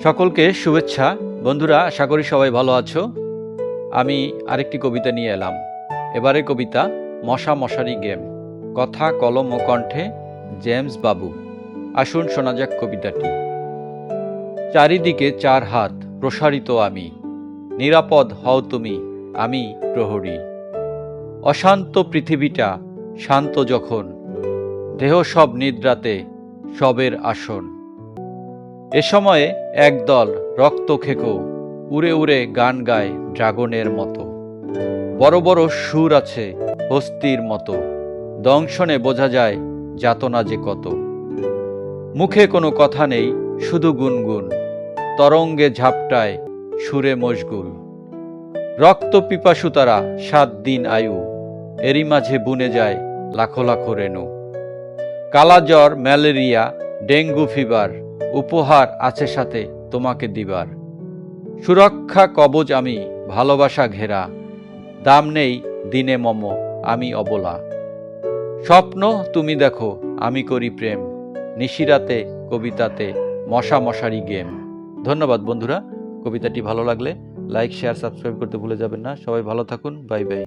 সকলকে শুভেচ্ছা। বন্ধুরা, আশা করি সবাই ভালো আছো। আমি আরেকটি কবিতা নিয়ে এলাম। এবারের কবিতা মশা মশারি গেম। কথা, কলম ও কণ্ঠে জেমস বাবু। আসুন শোনা যাক কবিতাটি। চারিদিকে চার হাত প্রসারিত আমি, নিরাপদ হও তুমি, আমি প্রহরী। অশান্ত পৃথিবীটা শান্ত যখন, দেহ সব নিদ্রাতে সবের আসন। এ সময়ে একদল রক্তখেকো উড়ে উড়ে গান গায় ড্রাগনের মতো। বড় বড় সুর আছে হস্তির মতো, দংশনে বোঝা যায় যাতনা যে কত। মুখে কোনো কথা নেই, শুধু গুনগুন, তরঙ্গে ঝাপটায় সুরে মশগুল। রক্ত পিপাসু তারা 7 দিন আয়ু, এরই মাঝে বুনে যায় লাখো লাখো রেণু। কালাজ্বর, ম্যালেরিয়া, ডেঙ্গু ফিভার, উপহার আছে সাথে তোমাকে দিবার। সুরক্ষা কবচ আমি, ভালোবাসা ঘেরা, দাম নেই দিনে মম, আমি অবলা। স্বপ্ন তুমি দেখো, আমি করি প্রেম, নিশিরাতে কবিতাতে মশা মশারি গেম। ধন্যবাদ বন্ধুরা। কবিতাটি ভালো লাগলে লাইক, শেয়ার, সাবস্ক্রাইব করতে ভুলে যাবেন না। সবাই ভালো থাকুন। Bye bye.